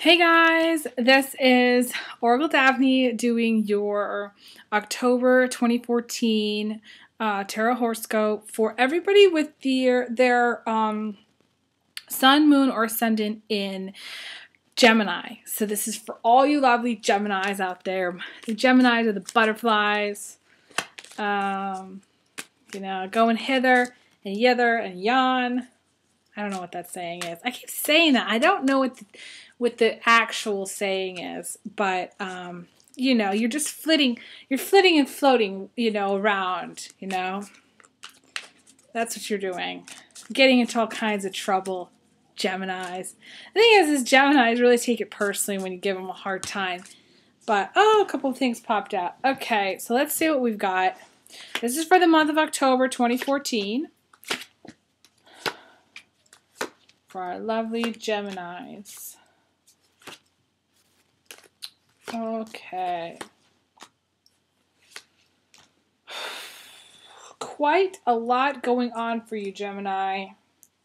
Hey guys, this is Oracle Daphne doing your October 2014 tarot horoscope for everybody with their sun, moon, or ascendant in Gemini. So this is for all you lovely Geminis out there. The Geminis are the butterflies, going hither and yither and yon. I don't know what that saying is. I keep saying that. I don't know what the actual saying is, but you're just flitting. You're flitting and floating, around. That's what you're doing. Getting into all kinds of trouble, Geminis. The thing is Geminis really take it personally when you give them a hard time. But a couple of things popped out. Okay, so let's see what we've got. This is for the month of October 2014. For our lovely Geminis. Okay. Quite a lot going on for you, Gemini.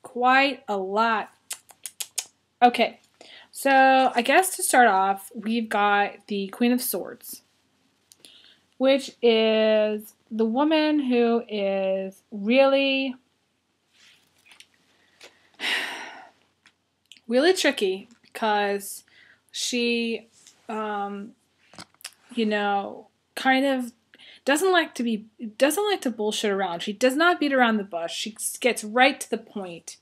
Quite a lot. Okay. So, I guess to start off, we've got the Queen of Swords, which is the woman who is really tricky because she, kind of doesn't like to bullshit around. She does not beat around the bush. She gets right to the point.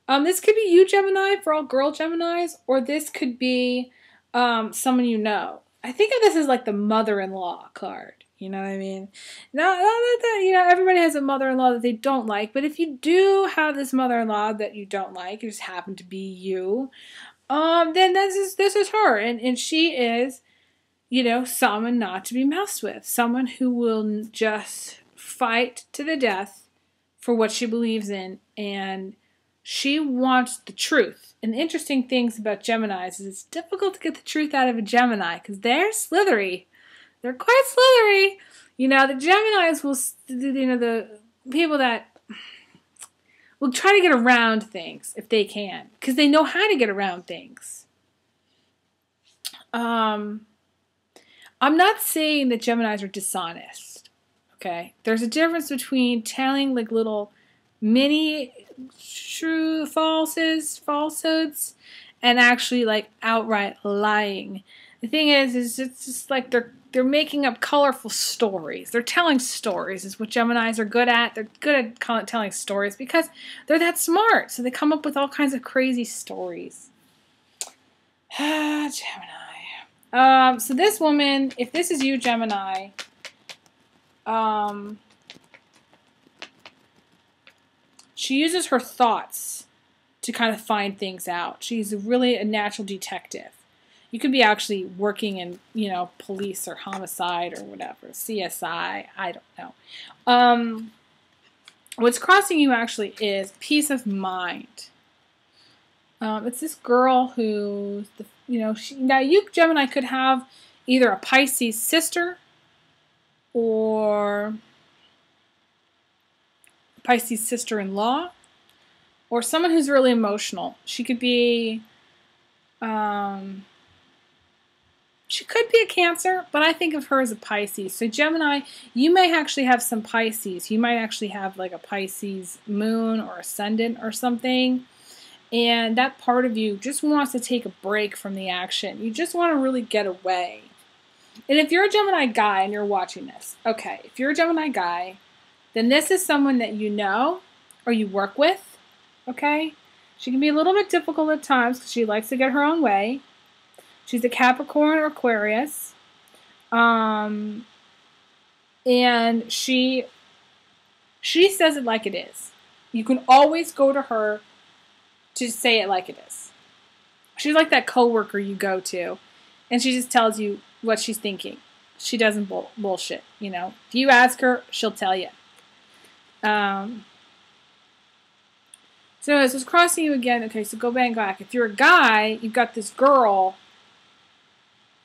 This could be you, Gemini, for all girl Geminis, or this could be someone you know. I think of this as like the mother-in-law card. You know what I mean? Not that everybody has a mother-in-law that they don't like, but if you do have this mother-in-law that you don't like, it just happened to be you, then this is her, and she is, someone not to be messed with, someone who will just fight to the death for what she believes in, and she wants the truth. And the interesting things about Geminis is it's difficult to get the truth out of a Gemini because they're slithery. They're quite slithery. The Geminis will, the people that will try to get around things if they can, because they know how to get around things. I'm not saying that Geminis are dishonest, okay? There's a difference between telling like little mini true falsehoods and actually like outright lying. The thing is it's just like they're making up colorful stories. They're telling stories is what Geminis are good at. They're good at telling stories because they're that smart. So they come up with all kinds of crazy stories. Gemini. So this woman, if this is you, Gemini, she uses her thoughts to kind of find things out. She's really a natural detective. You could be actually working in, police or homicide or whatever, CSI, I don't know. What's crossing you actually is peace of mind. It's this girl who, now you, Gemini, could have either a Pisces sister or Pisces sister-in-law or someone who's really emotional. She could be, she could be a Cancer, but I think of her as a Pisces. So Gemini, you may actually have some Pisces. You might actually have like a Pisces moon or ascendant or something. And that part of you just wants to take a break from the action. You just want to really get away. And if you're a Gemini guy and you're watching this, okay, if you're a Gemini guy, then this is someone that you know or you work with, okay? She can be a little bit difficult at times because she likes to get her own way. She's a Capricorn or Aquarius. And she says it like it is. You can always go to her to say it like it is. She's like that coworker you go to, and she just tells you what she's thinking. She doesn't bullshit, If you ask her, she'll tell you. So anyways, it's crossing you again. Okay, so go back. If you're a guy, you've got this girl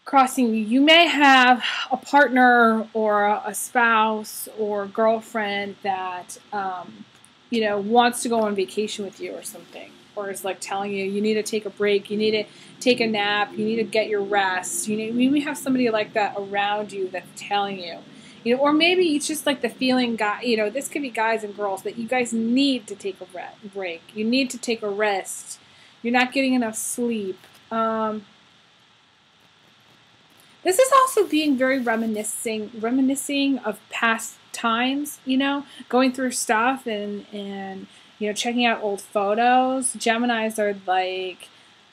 crossing you. You may have a partner or a spouse or girlfriend that, wants to go on vacation with you or something. or is like telling you you need to take a break, you need to take a nap, you need to get your rest. You know, we have somebody like that around you that's telling you. You know, or maybe it's just like the feeling, guy. You know, this could be guys and girls that you guys need to take a break. You need to take a rest. You're not getting enough sleep. This is also being very reminiscing of past times. You know, going through stuff and you know, checking out old photos. Geminis are like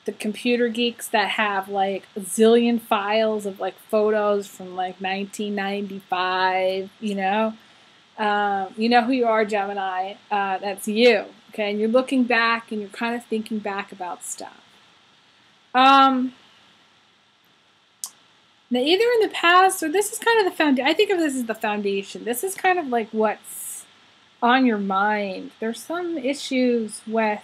the computer geeks that have like a zillion files of like photos from like 1995, you know who you are, Gemini. That's you. Okay. And you're looking back and you're kind of thinking back about stuff. Now either in the past or this is kind of the foundation. I think of this as the foundation. This is kind of like what's on your mind. There's some issues with,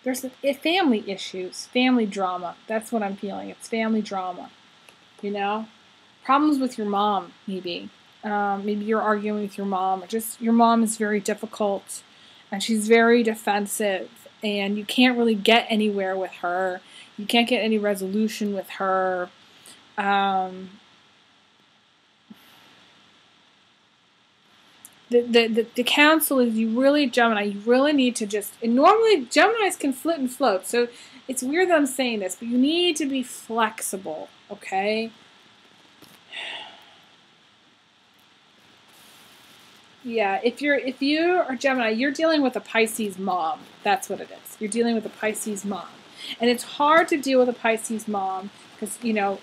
there's family issues, family drama. That's what I'm feeling. It's family drama, you know? Problems with your mom, maybe. Maybe you're arguing with your mom, or just your mom is very difficult, and she's very defensive, and you can't really get anywhere with her. You can't get any resolution with her. The counsel is you really, Gemini, you really need to just, and normally Geminis can flit and float, so it's weird that I'm saying this, but you need to be flexible, okay? Yeah, if you are Gemini, you're dealing with a Pisces mom. That's what it is. You're dealing with a Pisces mom. And it's hard to deal with a Pisces mom because, you know,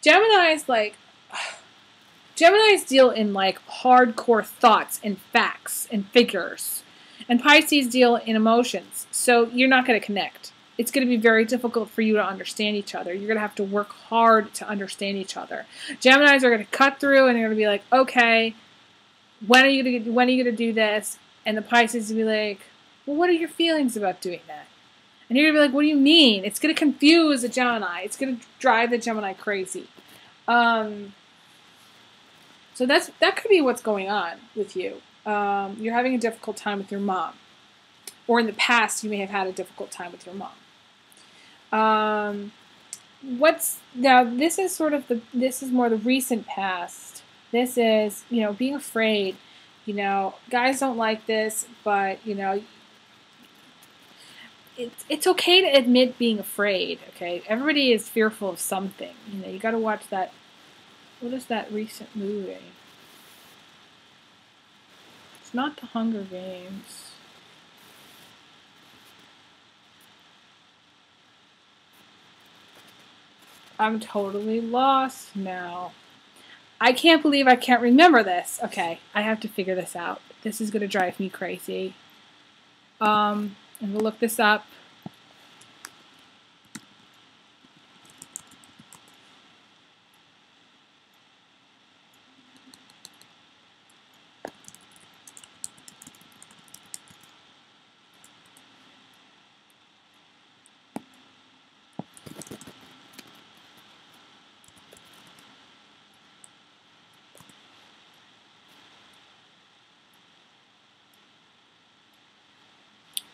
Gemini's like, Geminis deal in like hardcore thoughts and facts and figures. And Pisces deal in emotions. So you're not going to connect. It's going to be very difficult for you to understand each other. You're going to have to work hard to understand each other. Geminis are going to cut through and they're going to be like, okay, when are you going to do this? And the Pisces will be like, well, what are your feelings about doing that? And you're going to be like, what do you mean? It's going to confuse a Gemini. It's going to drive the Gemini crazy. So that could be what's going on with you. You're having a difficult time with your mom. Or in the past, you may have had a difficult time with your mom. Now this is sort of this is more the recent past. This is, you know, being afraid. You know, guys don't like this, but, you know, it's okay to admit being afraid, okay? Everybody is fearful of something. You know, you got to watch that. What is that recent movie? It's not The Hunger Games. I'm totally lost now. I can't believe I can't remember this. Okay, I have to figure this out. This is going to drive me crazy. I'm going to look this up.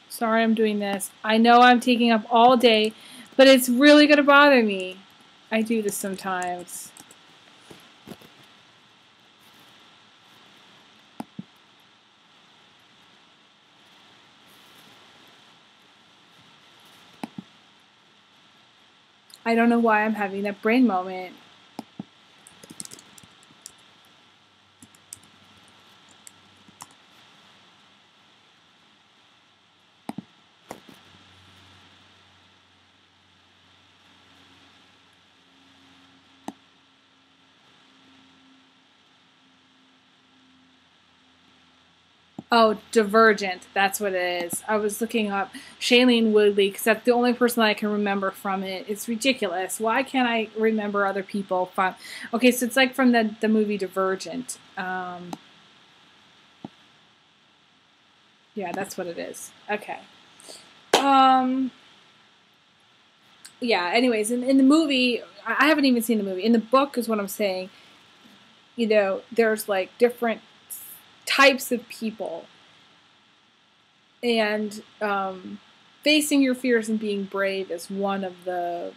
Sorry I'm doing this. I know I'm taking up all day, but it's really going to bother me. I do this sometimes. I don't know why I'm having that brain moment. Oh, Divergent. That's what it is. I was looking up Shailene Woodley because that's the only person that I can remember from it. It's ridiculous. Why can't I remember other people from... Okay, so it's like from the movie Divergent. Yeah, that's what it is. Okay. Yeah, anyways, in the movie... I haven't even seen the movie. In the book is what I'm saying. there's like different types of people, and facing your fears and being brave is one of the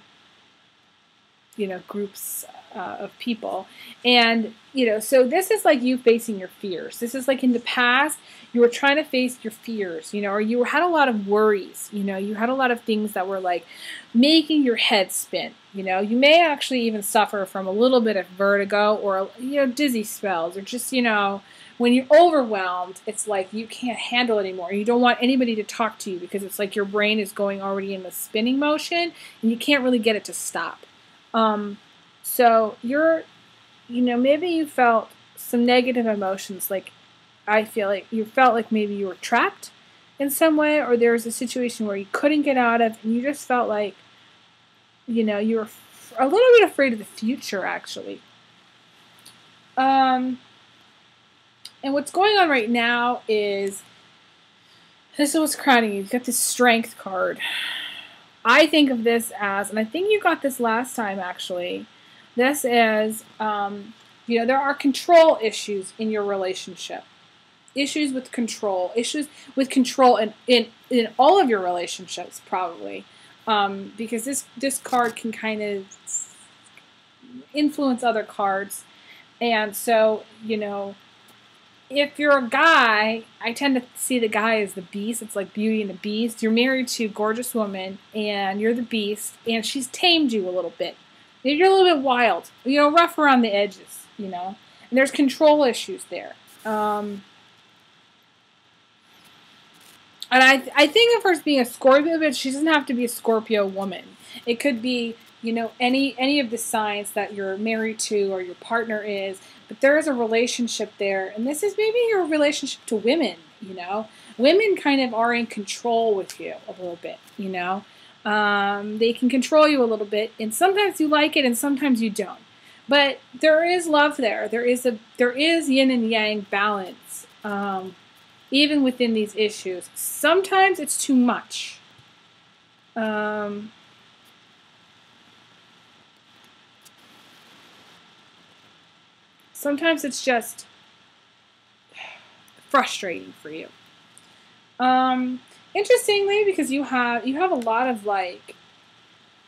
groups of people. And so this is like you facing your fears. This is like in the past you were trying to face your fears, or you had a lot of worries, you had a lot of things that were like making your head spin. You may actually even suffer from a little bit of vertigo or dizzy spells, or just when you're overwhelmed, it's like you can't handle it anymore. You don't want anybody to talk to you because it's like your brain is going already in the spinning motion and you can't really get it to stop. So maybe you felt some negative emotions. Like, I feel like you felt like maybe you were trapped in some way, or there was a situation where you couldn't get out of, and you just felt like, you were a little bit afraid of the future, actually. And what's going on right now is, this is what's crowding you. You've got this Strength card. I think of this as, and I think you got this last time actually, this is, there are control issues in your relationship. Issues with control in all of your relationships, probably. Because this card can kind of influence other cards. And so, if you're a guy, I tend to see the guy as the beast. It's like Beauty and the Beast. You're married to a gorgeous woman, and you're the beast, and she's tamed you a little bit. You're a little bit wild, rough around the edges, and there's control issues there. And I think of her as being a Scorpio, but she doesn't have to be a Scorpio woman. It could be, any of the signs that you're married to or your partner is. But there is a relationship there, and this is maybe your relationship to women, Women kind of are in control with you a little bit, They can control you a little bit, and sometimes you like it, and sometimes you don't. But there is love there. There is yin and yang balance, even within these issues. Sometimes it's too much. Sometimes it's just frustrating for you. Interestingly, because you have a lot of like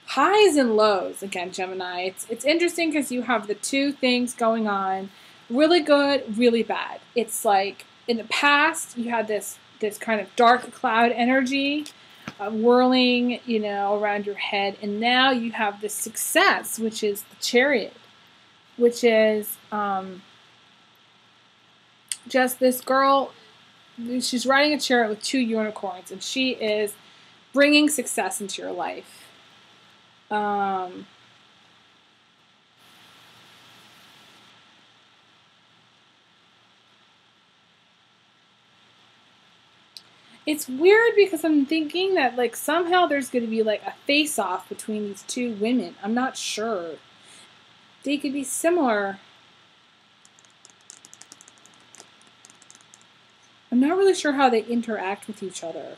highs and lows. Again, Gemini, it's interesting because you have the two things going on, really good, really bad. It's like in the past you had this kind of dark cloud energy whirling, around your head, and now you have this success, which is the Chariot, which is just this girl. She's riding a chariot with 2 unicorns, and she is bringing success into your life. It's weird because I'm thinking that like somehow there's going to be like a face-off between these 2 women. I'm not sure. They could be similar. I'm not really sure how they interact with each other.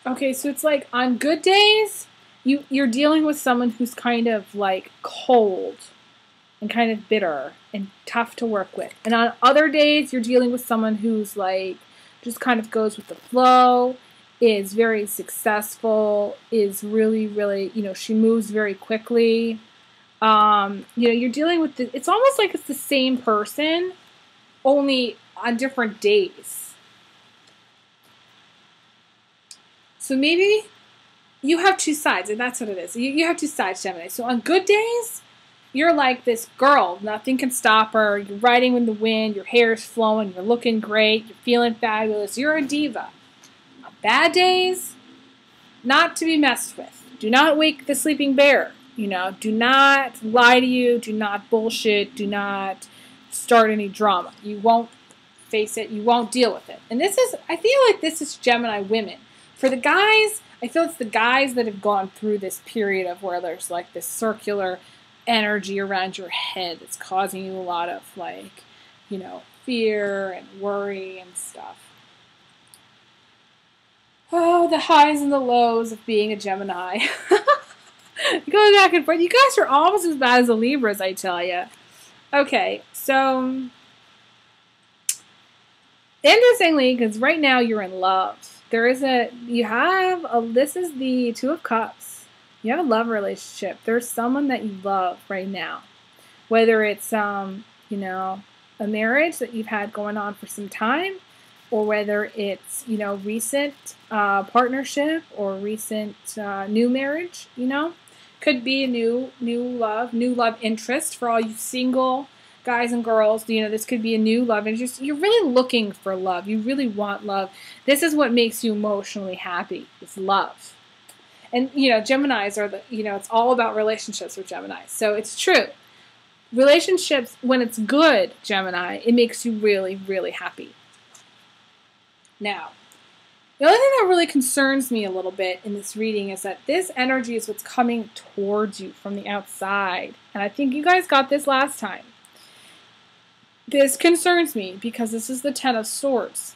Okay, so it's like on good days, you're dealing with someone who's kind of like cold and kind of bitter and tough to work with. And on other days, you're dealing with someone who's like just kind of goes with the flow, is very successful, is really, really, she moves very quickly. You're dealing with it's almost like it's the same person, only on different days. So maybe you have 2 sides, and that's what it is. You have 2 sides, Gemini. So on good days, you're like this girl. Nothing can stop her. You're riding in the wind. Your hair is flowing. You're looking great. You're feeling fabulous. You're a diva. On bad days, not to be messed with. Do not wake the sleeping bear. Do not lie to you. Do not bullshit. Do not start any drama. You won't face it. You won't deal with it. And I feel like this is Gemini women. For the guys, I feel it's the guys that have gone through this period of where there's like this circular energy around your head that's causing you a lot of like, fear and worry and stuff. Oh, the highs and the lows of being a Gemini. Going back and forth. You guys are almost as bad as the Libras, I tell you. Okay, so interestingly, because right now you're in love. This is the Two of Cups. You have a love relationship. There's someone that you love right now. Whether it's, you know, a marriage that you've had going on for some time, or whether it's, you know, recent partnership or recent new marriage, you know. Could be a new love interest for all you single guys and girls. You know, this could be a new love interest. You're really looking for love. You really want love. This is what makes you emotionally happy. It's love. And, you know, Geminis are it's all about relationships with Geminis. So it's true. Relationships, when it's good, Gemini, it makes you really, really happy. Now, the only thing that really concerns me a little bit in this reading is that this energy is what's coming towards you from the outside. And I think you guys got this last time. This concerns me because this is the Ten of Swords.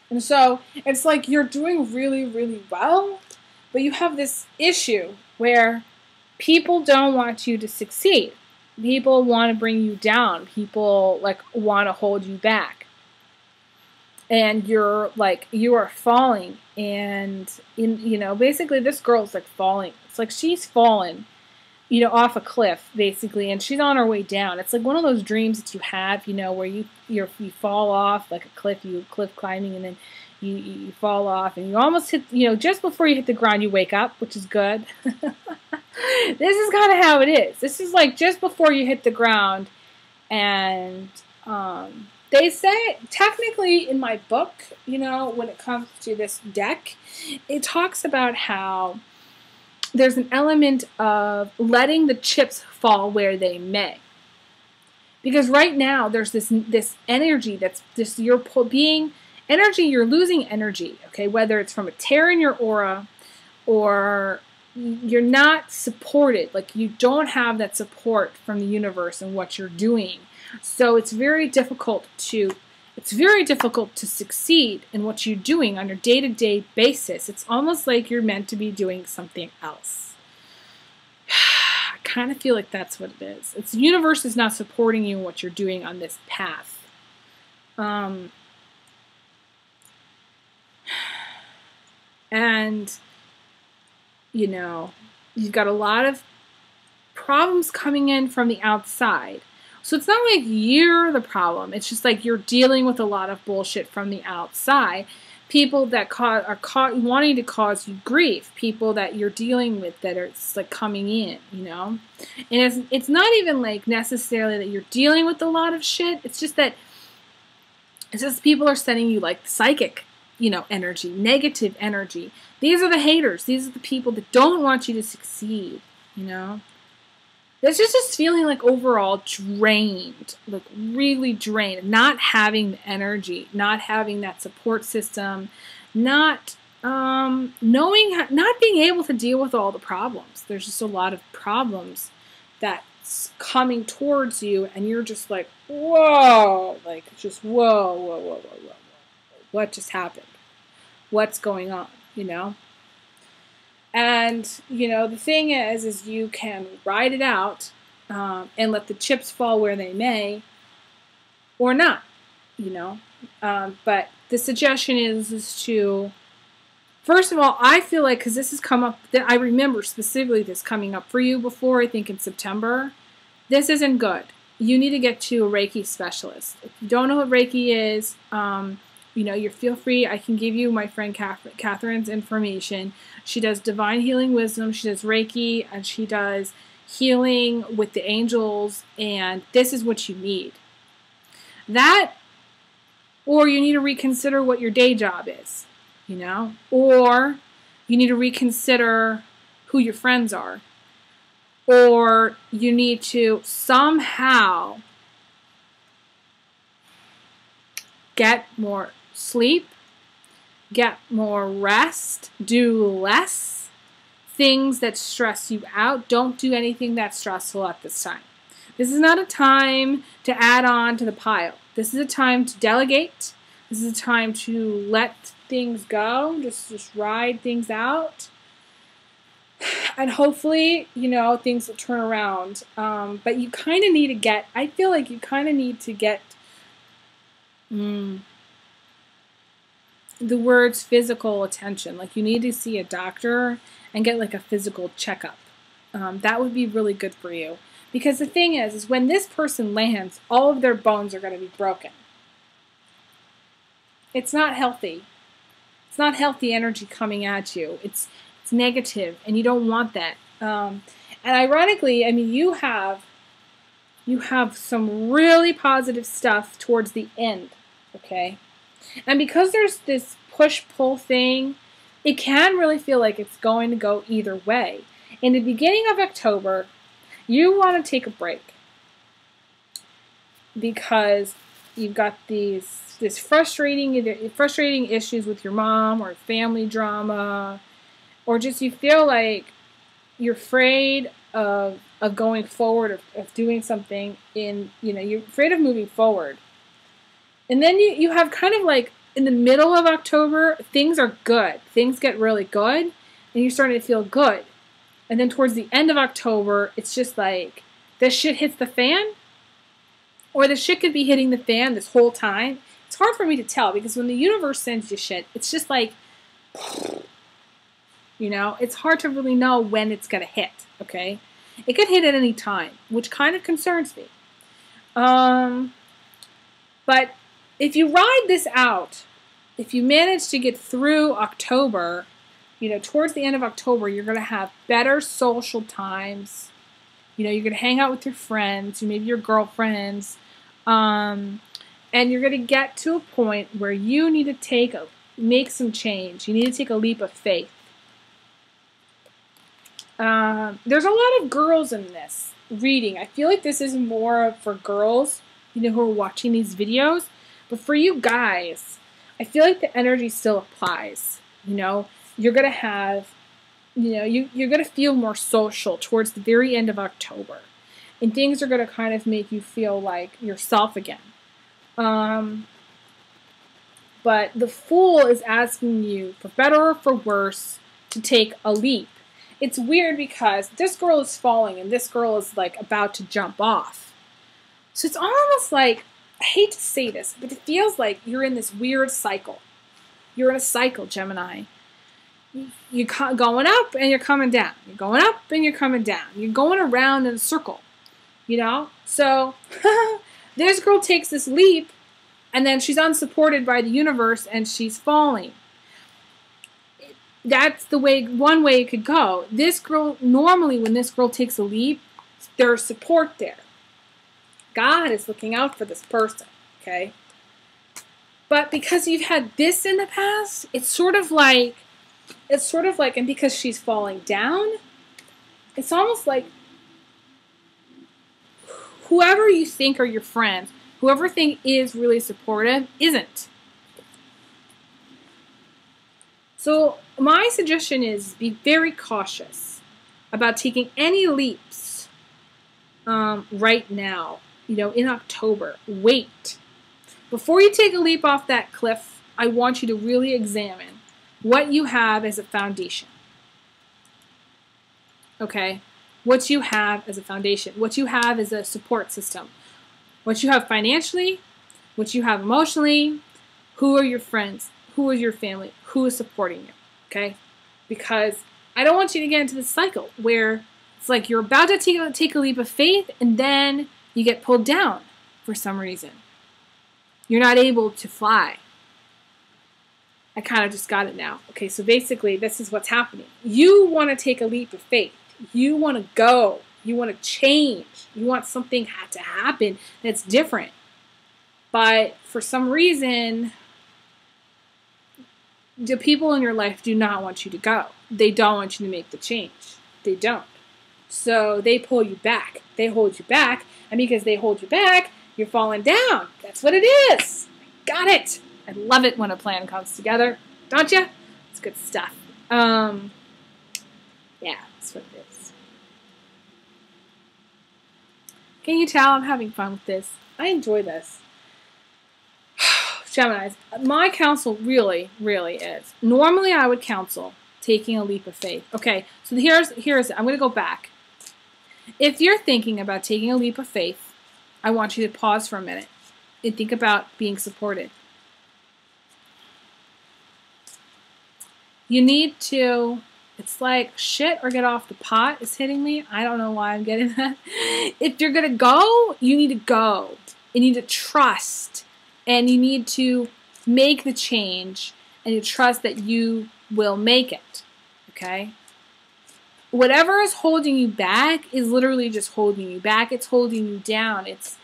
And so it's like you're doing really, really well, but you have this issue where people don't want you to succeed. People want to bring you down. People want to hold you back. And you are falling, and basically this girl's falling. It's like she's fallen, off a cliff basically, and she's on her way down. It's like one of those dreams that you have, where you fall off like a cliff, you cliff climbing, and then you fall off, and you almost hit, just before you hit the ground, you wake up, which is good. This is kind of how it is. This is like just before you hit the ground, and they say, technically in my book, when it comes to this deck, it talks about how there's an element of letting the chips fall where they may. Because right now there's this energy that's this, you're losing energy, okay? Whether it's from a tear in your aura or you're not supported, like you don't have that support from the universe in what you're doing. So it's very difficult to succeed in what you're doing on a day-to-day basis. It's almost like you're meant to be doing something else. I kind of feel like that's what it is. It's the universe is not supporting you in what you're doing on this path. And you've got a lot of problems coming in from the outside. So it's not like you're the problem. It's just like you're dealing with a lot of bullshit from the outside. People that are wanting to cause you grief. People that you're dealing with that are coming in, And it's not even like necessarily that you're dealing with a lot of shit. It's just people are sending you psychic, energy, negative energy. These are the haters. These are the people that don't want you to succeed, It's just this feeling overall drained, really drained, not having the energy, not having that support system, not not being able to deal with all the problems. There's just a lot of problems that's coming towards you, and you're just like, whoa, whoa. What just happened? What's going on, And, the thing is you can ride it out and let the chips fall where they may, or not, But the suggestion is to, first of all, I feel like, because this has come up, that I remember specifically this coming up for you before, I think in September, this isn't good. You need to get to a Reiki specialist. If you don't know what Reiki is, you feel free. I can give you my friend Catherine's information. She does divine healing wisdom. She does Reiki, and she does healing with the angels. And this is what you need. That, or you need to reconsider what your day job is, or you need to reconsider who your friends are, or you need to somehow get more sleep, get more rest, do less things that stress you out. Don't do anything that's stressful at this time. This is not a time to add on to the pile. This is a time to delegate. This is a time to let things go, just ride things out. And hopefully, you know, things will turn around. But you kind of need to get, I feel like you kind of need to get the words physical attention. Like you need to see a doctor and get like a physical checkup. That would be really good for you. Because the thing is when this person lands, all of their bones are going to be broken. It's not healthy. It's not healthy energy coming at you. It's negative, and you don't want that. And ironically, I mean, you have some really positive stuff towards the end, okay? And because there's this push-pull thing, it can really feel like it's going to go either way. In the beginning of October, you want to take a break because you've got this frustrating issues with your mom or family drama, or just you feel like you're afraid of going forward, of doing something you're afraid of moving forward. And then you have kind of like in the middle of October, things are good. Things get really good, and you're starting to feel good. And then towards the end of October, it's just like this shit hits the fan, or the shit could be hitting the fan this whole time. It's hard for me to tell because when the universe sends you shit, it's just like, you know, it's hard to really know when it's going to hit, okay? It could hit at any time, which kind of concerns me. But if you ride this out, if you manage to get through October, you know, towards the end of October, you're going to have better social times. You know, you're going to hang out with your friends, maybe your girlfriends, and you're going to get to a point where you need to make some change. You need to take a leap of faith. There's a lot of girls in this reading. I feel like this is more for girls, you know, who are watching these videos. But for you guys, I feel like the energy still applies. You know, you're going to have, you know, you're going to feel more social towards the very end of October. And things are going to kind of make you feel like yourself again. But the Fool is asking you, for better or for worse, to take a leap. It's weird because this girl is falling and this girl is like about to jump off. So it's almost like, I hate to say this, but it feels like you're in this weird cycle. You're in a cycle, Gemini. You're going up and you're coming down. You're going up and you're coming down. You're going around in a circle, you know? So this girl takes this leap and then she's unsupported by the universe and she's falling. That's the way, one way it could go. This girl, normally when this girl takes a leap, there's support there. God is looking out for this person, okay? But because you've had this in the past, it's sort of like, and because she's falling down, it's almost like whoever you think are your friends, whoever think is really supportive, isn't. So my suggestion is be very cautious about taking any leaps right now, you know, in October. Wait. Before you take a leap off that cliff, I want you to really examine what you have as a foundation. Okay? What you have as a foundation. What you have as a support system. What you have financially. What you have emotionally. Who are your friends? Who is your family? Who is supporting you? Okay? Because I don't want you to get into this cycle where it's like you're about to take a leap of faith and then you get pulled down for some reason. You're not able to fly. I kind of just got it now. Okay, so basically this is what's happening. You want to take a leap of faith. You want to go. You want to change. You want something to happen that's different. But for some reason, the people in your life do not want you to go. They don't want you to make the change. They don't. So they pull you back. They hold you back. And because they hold you back, you're falling down. That's what it is. Got it. I love it when a plan comes together. Don't you? It's good stuff. Yeah, that's what it is. Can you tell I'm having fun with this? I enjoy this. Geminis, my counsel really, really is. Normally I would counsel taking a leap of faith. Okay, so here's I'm going to go back. If you're thinking about taking a leap of faith, I want you to pause for a minute and think about being supported. You need to, it's like shit or get off the pot is hitting me. I don't know why I'm getting that. If you're going to go, you need to go. You need to trust. And you need to make the change. And you trust that you will make it. Okay? Whatever is holding you back is literally just holding you back. It's holding you down. It's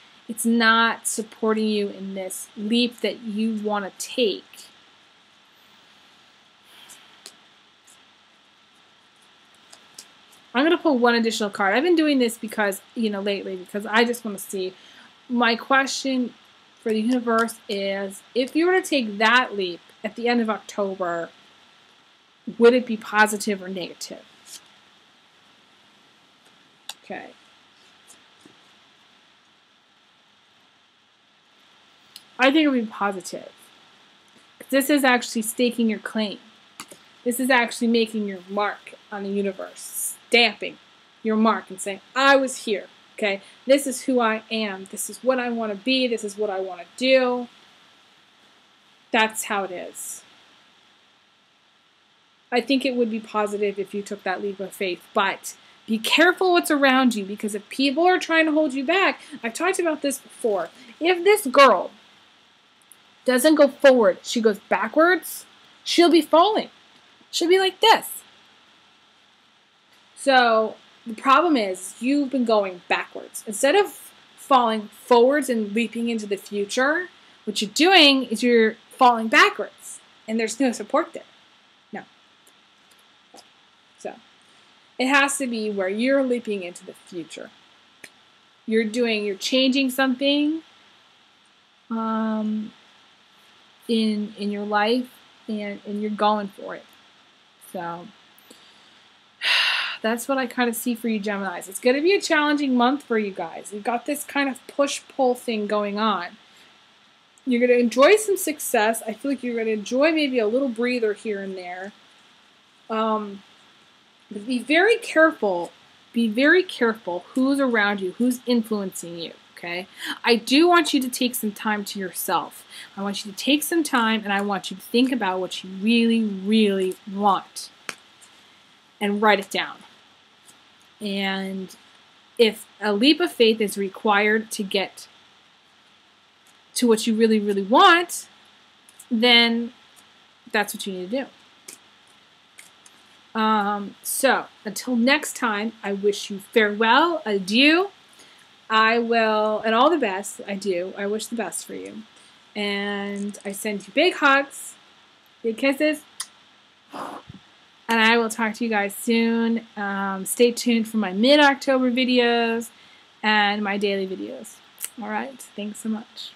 not supporting you in this leap that you want to take. I'm going to pull one additional card. I've been doing this because, lately, because I just want to see. My question for the universe is, if you were to take that leap at the end of October, would it be positive or negative? Okay. I think it would be positive. This is actually staking your claim. This is actually making your mark on the universe. Stamping your mark and saying, I was here. Okay? This is who I am. This is what I want to be. This is what I want to do. That's how it is. I think it would be positive if you took that leap of faith, but be careful what's around you, because if people are trying to hold you back, I've talked about this before. If this girl doesn't go forward, she goes backwards, she'll be falling. She'll be like this. So the problem is you've been going backwards. Instead of falling forwards and leaping into the future, what you're doing is you're falling backwards, and there's no support there. No. So it has to be where you're leaping into the future. You're changing something in your life, and you're going for it. So that's what I kind of see for you Geminis. It's going to be a challenging month for you guys. You've got this kind of push-pull thing going on. You're going to enjoy some success. I feel like you're going to enjoy maybe a little breather here and there. But be very careful. Be very careful who's around you, who's influencing you. Okay? I do want you to take some time to yourself. I want you to take some time, and I want you to think about what you really, really want. And write it down. And if a leap of faith is required to get to what you really, really want, then that's what you need to do. So, until next time, I wish you farewell, adieu. And all the best. I do. I wish the best for you. And I send you big hugs, big kisses. And I will talk to you guys soon. Stay tuned for my mid-October videos and my daily videos. All right. Thanks so much.